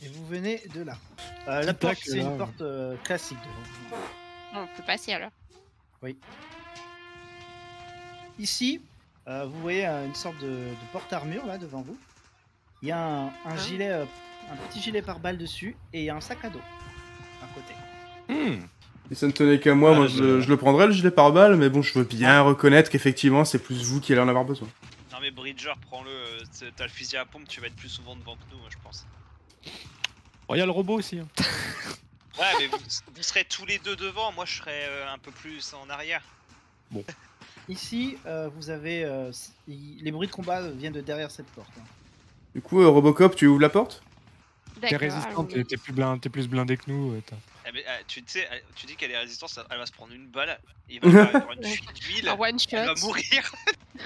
Et vous venez de là. La porte, c'est une porte classique devant vous. On peut passer alors. Oui. Ici, vous voyez une sorte de porte-armure là devant vous. Il y a un gilet, un petit gilet pare-balles dessus et il y a un sac à dos à côté. Si ça ne tenait qu'à moi, moi je le prendrais le gilet pare-balles, mais bon, je veux bien reconnaître qu'effectivement c'est plus vous qui allez en avoir besoin. Non mais Bridger, prends-le, t'as le fusil à pompe, tu vas être plus souvent devant que nous, moi, je pense. Oh, y a le robot aussi. Hein. Ouais, mais vous serez tous les deux devant, moi je serai un peu plus en arrière. Bon. Ici, vous avez... les bruits de combat viennent de derrière cette porte. Hein. Du coup, Robocop, tu ouvres la porte? T'es résistant, t'es plus blindé que nous. Mais, tu dis qu'elle est résistante, elle va se prendre une balle, il va faire une fuite d'huile, elle va mourir.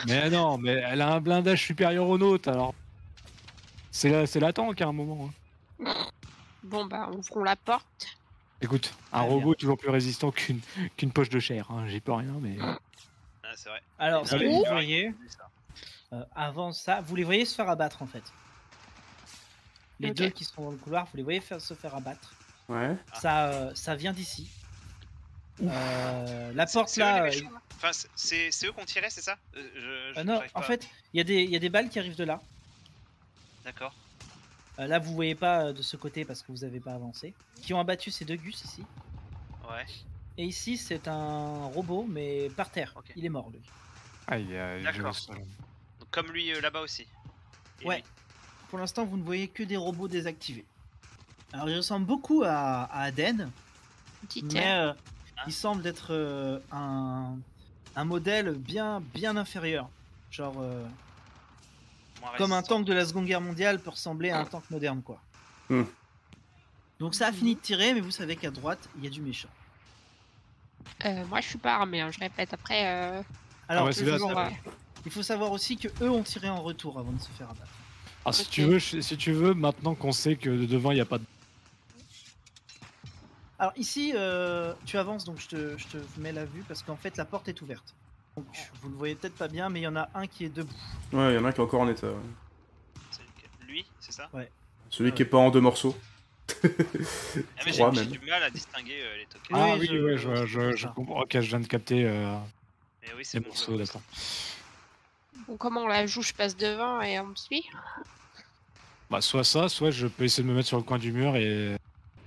Mais non, mais elle a un blindage supérieur au nôtre, alors... C'est la tank à un moment. Hein. Bon bah, ouvrons la porte. Écoute, un robot est toujours plus résistant qu'une poche de chair, hein. J'y peux rien, mais... Ah, c'est vrai. Alors, ce que vous voyez, avant ça, vous les voyez se faire abattre en fait. Les deux qui sont dans le couloir, vous les voyez se faire abattre. Ouais. Ça vient d'ici. La porte là... Enfin, c'est eux qu'on tirait, c'est ça? Non, en fait, il y a des balles qui arrivent de là. D'accord. Là, vous voyez pas de ce côté parce que vous avez pas avancé. Qui ont abattu ces deux gus ici. Ouais. Et ici, c'est un robot, mais par terre. Okay. Il est mort, lui. Ah, il est d'accord. Donc, comme lui là-bas aussi. Et ouais. Lui. Pour l'instant, vous ne voyez que des robots désactivés. Alors, il ressemble beaucoup à Aden. Mais il semble être un modèle bien inférieur. Genre... comme un tank de la Seconde Guerre mondiale peut ressembler à un tank moderne, quoi. Donc ça a fini de tirer, mais vous savez qu'à droite, il y a du méchant. Moi, je suis pas armé, hein, je répète. Après, alors, il faut savoir aussi que eux ont tiré en retour avant de se faire abattre. Ah, si tu veux, maintenant qu'on sait que devant il n'y a pas de... Alors ici, tu avances, donc je te mets la vue parce qu'en fait la porte est ouverte. Donc vous le voyez peut-être pas bien, mais il y en a un qui est debout. Ouais, il y en a un qui est encore en état. Ouais. Lui, c'est ça? Ouais. Celui qui est pas en deux morceaux. Mais j'ai du mal à distinguer les tokens. Ah oui, ouais, je comprends. Ok, je viens de capter oui, c'est les morceaux, d'accord. Bon, comment on la joue? Je passe devant et on me suit? Bah, soit ça, soit je peux essayer de me mettre sur le coin du mur et...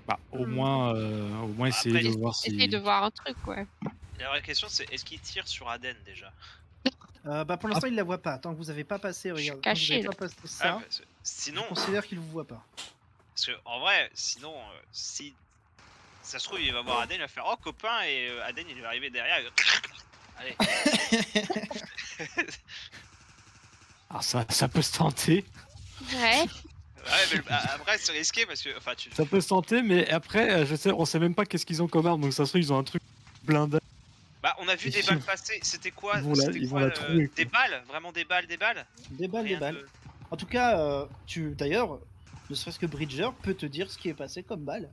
Bah, au moins essayer de voir si... Essayer de voir un truc, ouais. La vraie question, c'est est-ce qu'il tire sur Aden déjà? Bah pour l'instant il la voit pas, tant que vous avez pas passé, regarde, caché, vous avez pas passé ça, sinon, je considère qu'il vous voit pas. Parce que en vrai, sinon, si ça se trouve il va voir Aden, il va faire oh copain et Aden il va arriver derrière, il va... Allez. Alors ça peut se tenter. Ouais. Ouais, mais après c'est risqué parce que enfin ça peut se tenter, mais après on sait même pas qu'est-ce qu'ils ont comme arme, donc ça se trouve ils ont un truc blindé. Bah on a vu des balles passer, c'était quoi? Ils vont la trouver. Des balles? Vraiment des balles? Des balles. En tout cas, d'ailleurs, ne serait-ce que Bridger peut te dire ce qui est passé comme balle.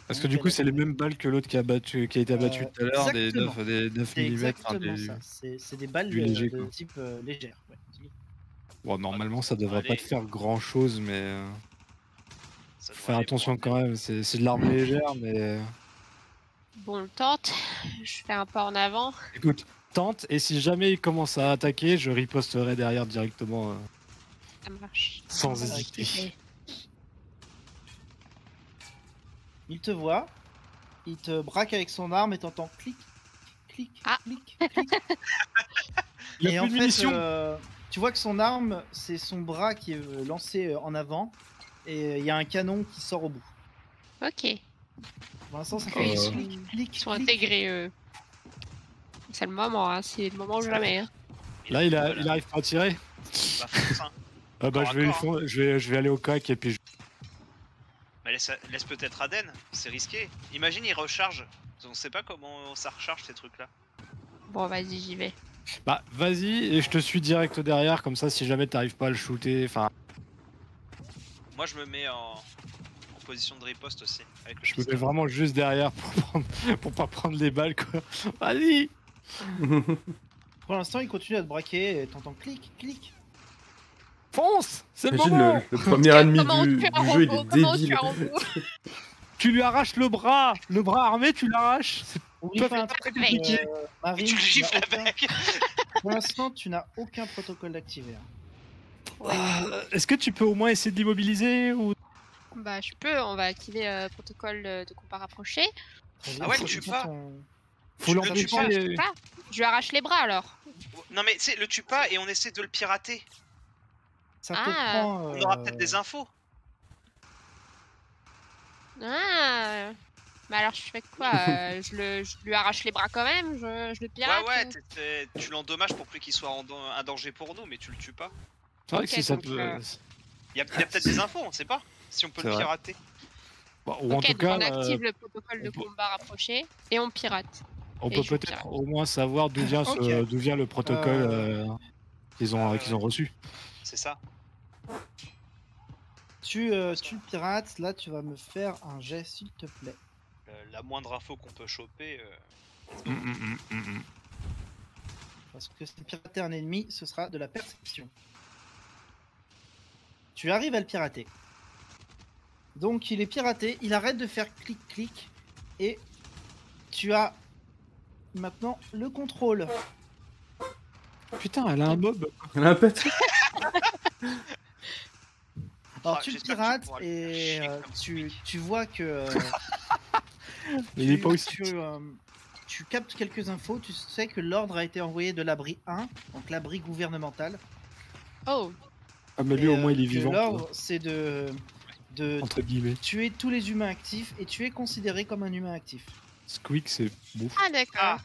Parce que du coup c'est les mêmes balles que l'autre qui a été abattu tout à l'heure, des 9 mm. Exactement ça, c'est des balles de type légère. Ouais. Bon, normalement ça devrait pas te faire grand chose, mais... Faut faire attention quand même, c'est de l'arme légère, mais... Bon, tente, je fais un pas en avant. Écoute, tente, et si jamais il commence à attaquer, je riposterai derrière directement. Ça marche. Sans hésiter. Il te voit, il te braque avec son arme et t'entends clic, clic, clic, clic. Et en fait, tu vois que son arme, c'est son bras qui est lancé en avant, et il y a un canon qui sort au bout. Ok. Pour l'instant, ça fait ils sont intégrés. C'est le moment, hein. C'est le moment ou jamais. Hein. Là, il arrive pas à tirer. Bah, je vais aller au cac et puis. Mais laisse peut-être Aden, c'est risqué. Imagine, il recharge. On sait pas comment ça recharge ces trucs-là. Bon, vas-y, j'y vais. Bah, vas-y et je te suis direct derrière, comme ça, si jamais t'arrives pas à le shooter, enfin. Moi, je me mets en position de riposte aussi. Avec le je me mets vraiment juste derrière pour pas prendre les balles, quoi. Vas-y. Pour l'instant, il continue à te braquer et t'entends clic, clic. Fonce! C'est le Imagine moment! le premier ennemi Comment du tuer un jeu, il robot? est Comment tuer débile. un robot? Tu lui arraches le bras armé, tu l'arraches. Oublie Toi, pas un fais truc, compliqué. Et Marine, tu le tu gifles n'as aucun- avec. pour l'instant, tu n'as aucun protocole d'activer. Ouais. Est-ce que tu peux au moins essayer de l'immobiliser ou... Bah, je peux, on va activer protocole de combat rapproché. Très bien, ouais, faut le tue que pas. Faut Tu le l'empêcher. tues pas. Je lui arrache les bras alors. Non mais tu sais, le tue pas et on essaie de le pirater. Ça te Ah. prend. On aura peut-être des infos. Ah. Bah alors je fais quoi je lui arrache les bras quand même, je le pirate. Ouais, tu l'endommages pour plus qu'il soit un danger pour nous, mais tu le tues pas. C'est vrai que Ok, si ça donc, peut... Il y a peut-être des infos, on sait pas. Si on peut C'est le vrai. pirater. Bon, ou en Ok, tout donc cas, on active le protocole de on peut- combat rapproché et on pirate. on et peut je peut-être pirate. au moins savoir d'où vient, Ok. d'où vient le protocole qu'ils ont, ouais. qu'ils ont reçu. C'est ça. Tu le pirates, là tu vas me faire un jet s'il te plaît. La moindre info qu'on peut choper. Parce que si pirater un ennemi, ce sera de la perception. Tu arrives à le pirater. Donc il est piraté, il arrête de faire clic-clic et tu as maintenant le contrôle. Putain, elle a un mob. Elle a un pet. Alors Ah, tu le j'espère que tu pirates pourras le et faire chier comme tu vois que Il est pas aussi... tu captes quelques infos, tu sais que l'ordre a été envoyé de l'abri 1, donc l'abri gouvernemental. Oh, Ah, mais lui, Et, au moins, il est que vivant. l'ordre c'est de Entre guillemets. tuer tous les humains actifs et tu es considéré comme un humain actif. Squeak, c'est bouffe. ah d'accord.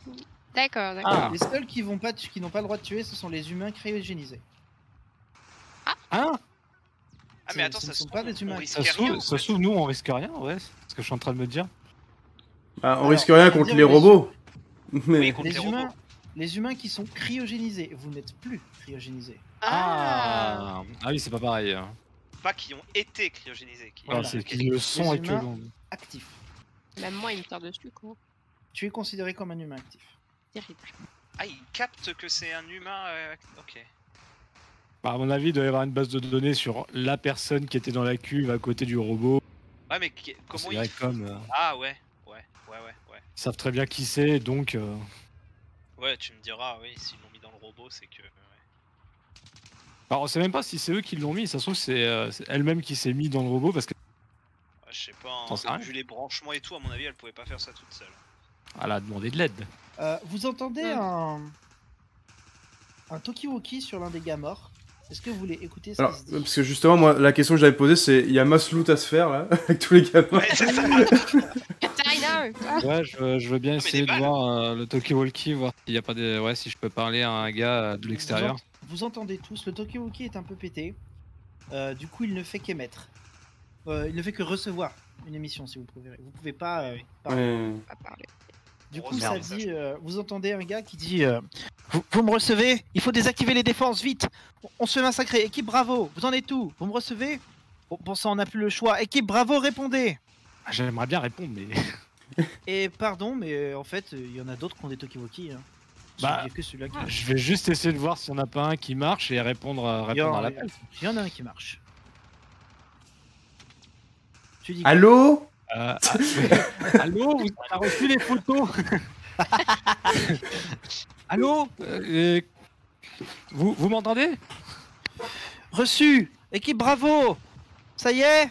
D'accord, d'accord. Ah. Les seuls qui n'ont pas le droit de tuer, ce sont les humains cryogénisés. Ah, Ah mais attends, Ce ne ça se sont pas trouve, des humains. on risque ça se rien. trouve, ça se trouve, nous, on risque rien, ouais. C'est ce que je suis en train de me dire. Bah, on Alors, risque rien je veux contre dire, les robots. Mais Oui, contre les robots. Les humains qui sont cryogénisés, vous n'êtes plus cryogénisés. Ah oui, c'est pas pareil. Pas qui ont été cryogénisés. Voilà. C'est qu'ils le sont Les humains- actuellement. Actifs. Même moi, il me tire dessus, quoi. Tu es considéré comme un humain actif. Terrible. Ah, il capte que c'est un humain. Ok. Bah, à mon avis, il doit y avoir une base de données sur la personne qui était dans la cuve à côté du robot. Ouais, mais comment C'est ils vrai, font comme Ah ouais. ils savent très bien qui c'est, donc Ouais, tu me diras, oui, s'ils l'ont mis dans le robot, c'est que. Ouais. alors on sait même pas si c'est eux qui l'ont mis, ça se trouve c'est elle-même qui s'est mis dans le robot parce que Ouais, je sais pas, T'en sais rien. vu les branchements et tout, à mon avis, elle pouvait pas faire ça toute seule. elle a demandé de l'aide. Vous entendez un talkie-walkie sur l'un des gars morts. Est-ce que vous voulez écouter ce alors, qui se dit? parce que justement, moi, la question que j'avais posée, c'est il y a masse loot à se faire là, avec tous les gamins. Ouais, c'est ça. Katarina Ouais, je veux bien mais essayer des de balles. voir le talkie-walkie, voir s'il y a pas des... Ouais, si je peux parler à un gars de l'extérieur. Vous entendez tous, le talkie-walkie est un peu pété. Du coup, il ne fait qu'émettre. Il ne fait que recevoir une émission, si vous préférez. Vous pouvez pas parler. Ouais. pas parler. Du coup, Merde. ça dit, vous entendez un gars qui dit vous me recevez? Il faut désactiver les défenses, vite! On se fait massacrer. Équipe Bravo, vous en êtes où? Vous me recevez? Bon ça, on n'a plus le choix. Équipe Bravo, répondez! Ah, j'aimerais bien répondre, mais Et pardon, mais en fait, il y en a d'autres qui ont des talkie-walkie. Hein. Bah, Il y a que celui-là qui je vais juste essayer de voir s'il n'y en a pas un qui marche et répondre à l'appel. Il y en a un qui marche. Tu dis quoi? Allô? Allô, vous avez reçu les photos? Allô? Vous m'entendez? Reçu! Équipe Bravo! Ça y est?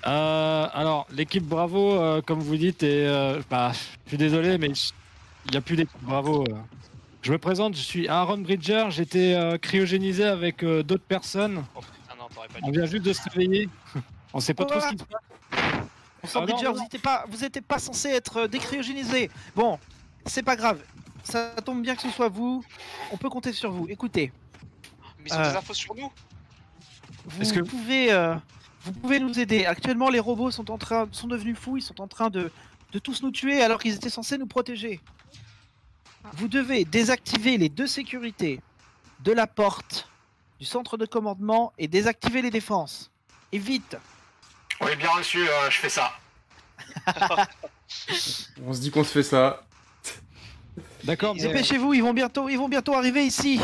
Alors, l'équipe Bravo, comme vous dites, je suis désolé, mais il n'y a plus d'équipe Bravo. Je me présente, je suis Aaron Bridger, j'étais cryogénisé avec d'autres personnes. Ah non, t'aurais pas On dit. vient juste de se réveiller. On sait pas trop ce qui se passe. Ensemble, Ah non, Bridger, non. vous étiez pas censé être décryogénisé. Bon, c'est pas grave. Ça tombe bien que ce soit vous. On peut compter sur vous. Écoutez, Mais ils ont des infos sur nous. Est-ce que- vous pouvez nous aider. Actuellement, les robots sont devenus fous. Ils sont en train de tous nous tuer alors qu'ils étaient censés nous protéger. Vous devez désactiver les 2 sécurités de la porte du centre de commandement et désactiver les défenses. Et vite. Oui, bien reçu, je fais ça. On se dit qu'on se fait ça. D'accord, mais Dépêchez-vous, ils vont bientôt arriver ici.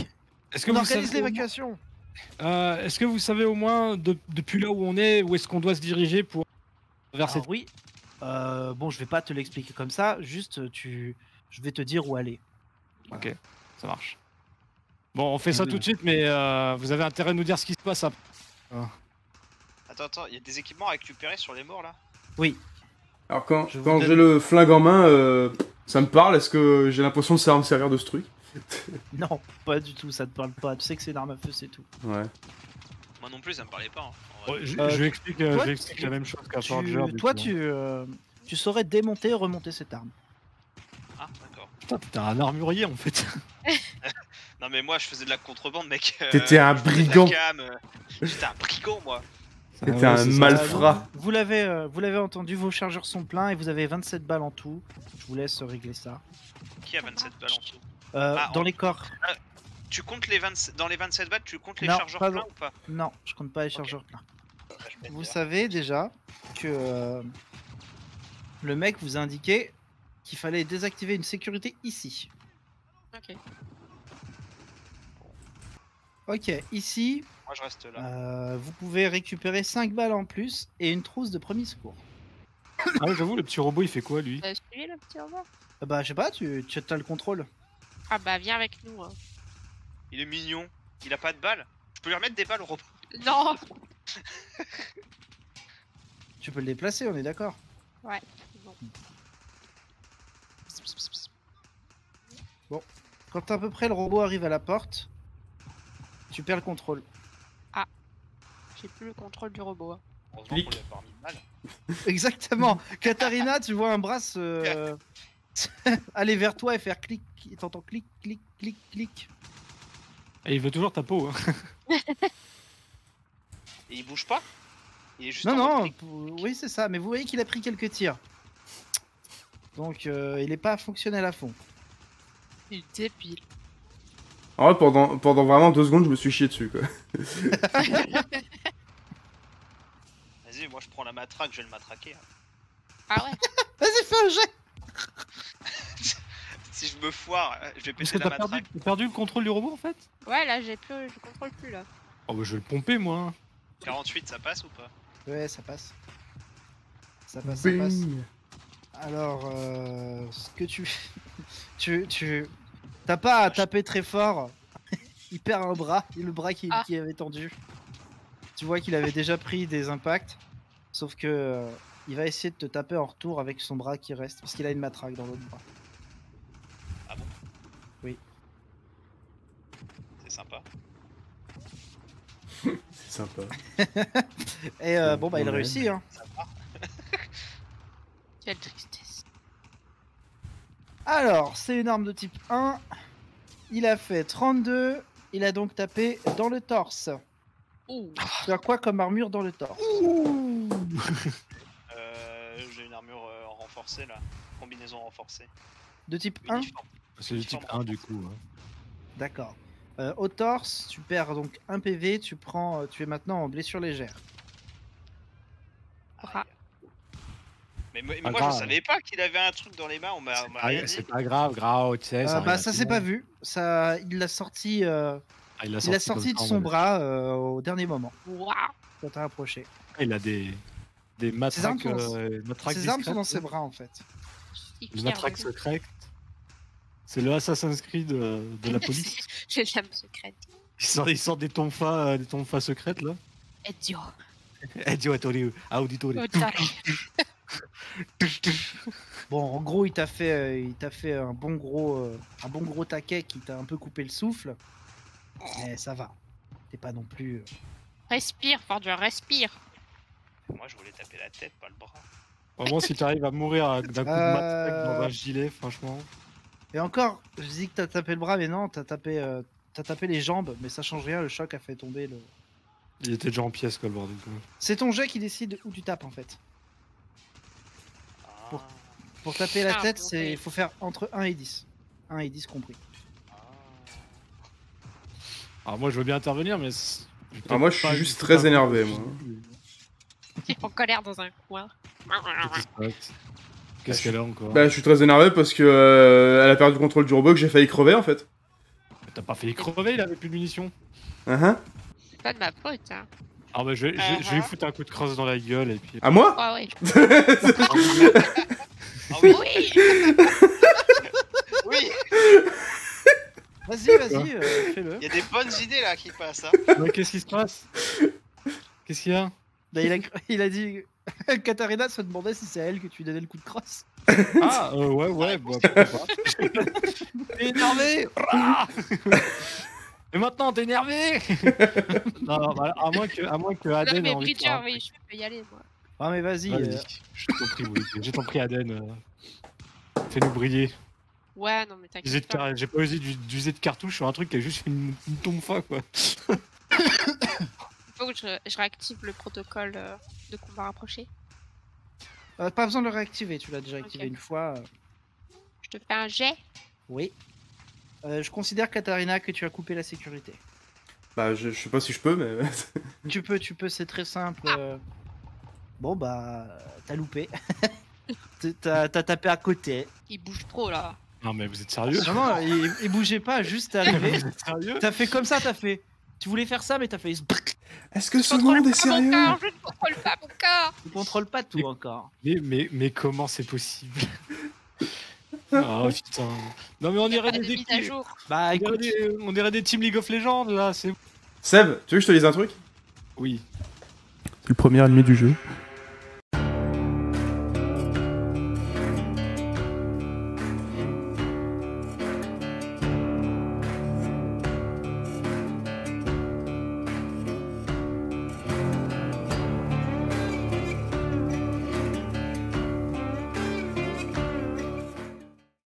est-ce que On vous organise savez, l'évacuation. Est-ce que vous savez au moins, depuis là où on est, où est-ce qu'on doit se diriger pour vers Alors cette... oui. Bon, je vais pas te l'expliquer comme ça. Juste, je vais te dire où aller. Ok, ça marche. Bon, on fait ça tout de suite, mais vous avez intérêt à nous dire ce qui se passe après. Attends, il y a des équipements à récupérer sur les morts là? Oui. Alors quand Je vous j'ai donne- le flingue en main, ça me parle. Est-ce que j'ai l'impression de savoir me servir de ce truc? Non, pas du tout. Ça te parle pas. Tu sais que c'est une arme à feu, c'est tout. Ouais. Moi non plus, ça me parlait pas. Hein, en vrai. Ouais, je Euh, lui explique, toi, la même chose qu'à Tu- Forger. du toi, coup. tu saurais démonter et remonter cette arme. Ah, d'accord. Putain, t'es un armurier en fait. Non, mais moi je faisais de la contrebande, mec. T'étais un je faisais de la brigand. cam, J'étais un brigand, moi. T'étais un c'est ça. malfrat. Vous l'avez entendu, vos chargeurs sont pleins et vous avez 27 balles en tout. Je vous laisse régler ça. Qui a 27 balles en tout? Dans en- les corps. Tu comptes les 27... Dans les 27 balles, tu comptes les Non, chargeurs pas pleins dans- ou pas? Non, je compte pas les chargeurs pleins. Ah, je vais te Vous dire. savez déjà que le mec vous a indiqué qu'il fallait désactiver une sécurité ici. Ok. Ok, ici, Moi je reste là. vous pouvez récupérer 5 balles en plus et une trousse de premier secours. Ah ouais, j'avoue, le petit robot il fait quoi lui? T'as suivi le petit robot? Bah, je sais pas, tu as le contrôle. Ah bah viens avec nous. Hein. Il est mignon. Il a pas de balles. Je peux lui remettre des balles au robot. Non. Tu peux le déplacer, on est d'accord. Ouais. Bon. Quand à peu près le robot arrive à la porte, tu perds le contrôle. J'ai plus le contrôle du robot. Hein. Heureusement Clic. qu'on lui a pas remis de balles. Exactement. Katharina, tu vois un bras aller vers toi et faire clic. Et t'entends clic, clic, clic, clic. Et il veut toujours ta peau. Hein. Et il bouge pas? Il est juste Non, en mode non, clic. oui, c'est ça. Mais vous voyez qu'il a pris quelques tirs. Donc, il est pas fonctionnel à fond. Il est débile. En vrai, pendant vraiment 2 secondes, je me suis chié dessus, quoi. Vas-y, moi je prends la matraque, je vais le matraquer. Hein. Ah ouais. Vas-y, fais un jet. Si je me foire, je vais Est-ce péter que la t'as matraque. perdu le contrôle du robot en fait? Ouais là j'ai plus, je contrôle plus là. Oh bah je vais le pomper moi. 48, ça passe ou pas? Ouais, ça passe. Ça passe, ça passe. Bing. Alors, ce que t'as pas à taper très fort. Il perd un bras, et le bras qui avait tendu. Tu vois qu'il avait déjà pris des impacts, sauf que il va essayer de te taper en retour avec son bras qui reste, parce qu'il a une matraque dans l'autre bras. Ah bon? Oui. C'est sympa. C'est sympa. Et bon bah il Ouais. réussit hein. Quelle tristesse. Alors, c'est une arme de type 1. Il a fait 32. Il a donc tapé dans le torse. Ouh. Tu as quoi comme armure dans le torse? J'ai une armure renforcée là. Combinaison renforcée. De type 1? Uniforme. C'est le type 1 du coup. Hein. D'accord. Au torse, tu perds donc 1 PV. Tu es maintenant en blessure légère. Ah. Aïe. Mais moi grave. je savais pas qu'il avait un truc dans les mains, on m'a rien dit. C'est pas grave, Grau, tu sais. Bah ça s'est pas vu. Ça, il l'a sorti. Il l'a sorti de son bras au dernier moment. Waouh. Quand t'as approché. Il a des matraques, matraques Ses armes sont dans discrètes, ses bras en fait. Des matraques secrètes. C'est le Assassin's Creed de la police. J'ai l'âme secrète. Il sort des tonfas secrètes là. Ezio. Ezio auditore. Bon, en gros, il t'a fait un bon gros taquet qui t'a un peu coupé le souffle. Mais ça va. T'es pas non plus. Respire, Forger, respire. Moi je voulais taper la tête, pas le bras. Vraiment, si tu arrives à mourir d'un coup de matraque dans un gilet, franchement. Et encore, je dis que t'as tapé le bras, mais non, t'as tapé les jambes, mais ça change rien. Le choc a fait tomber le. Il était déjà en pièces quoi le bordel. C'est ton jet qui décide où tu tapes en fait. Ah, Pour taper la Ah, tête, ok. il faut faire entre 1 et 10. 1 et 10 compris. ah. Alors moi je veux bien intervenir mais... Alors moi, je suis juste très énervé, moi. Il est en colère dans un coin. Qu'est-ce qu'elle a encore? Bah, je suis très énervé parce que elle a perdu le contrôle du robot, que j'ai failli crever en fait. T'as pas fait crever, il avait plus de munitions. Hein. pas de ma faute. Hein. Ah bah je vais lui foutre un coup de crosse dans la gueule et puis... À moi? Ah ouais. Ah oui. Oui. Oui. Vas-y, fais-le. Il y a des bonnes idées là qui passent. Hein. Ouais, qu'est-ce qui se passe? Qu'est-ce qu'il y a? Bah, il a dit. Katharina se demandait si c'est à elle que tu donnais le coup de crosse. Ah, ouais, bah, pourquoi pas. T'es énervé. Et maintenant, t'es énervé. Non, bah, à moins que Non, Aden mais ait envie de faire Bridger, un oui, truc. je peux y aller, moi. Ah, mais vas-y. Vas-y, je t'en prie, oui. J'ai t'en pris, Aden. Fais-nous briller. Ouais, non, mais t'inquiète pas. J'ai pas osé d'user de cartouche sur un truc qui a juste une tombe-fa, quoi. Il faut que je réactive le protocole de combat rapproché. Pas besoin de le réactiver, tu l'as déjà activé Ok. une fois. Je te fais un jet. Oui. Je considère, Katharina, que tu as coupé la sécurité. Bah, je sais pas si je peux, mais. Tu peux, c'est très simple. Bon, bah, t'as loupé. T'as tapé à côté. Il bouge trop, là. Non, mais vous êtes sérieux? Non, il bougeait pas, juste arrivé. Vous êtes sérieux? T'as fait comme ça, t'as fait. Tu voulais faire ça, mais t'as fait. Est-ce que ce Contrôle monde est pas mon sérieux? corps, je ne contrôle pas mon corps. Tu contrôles pas tout encore. Mais comment c'est possible? Oh putain. Non, mais on Il y a dirait pas de des mise à équipes. jour. Bah, écoute. On dirait des Team League of Legends, là, c'est... Seb, tu veux que je te dise un truc? Oui. Tu es le premier ennemi du jeu.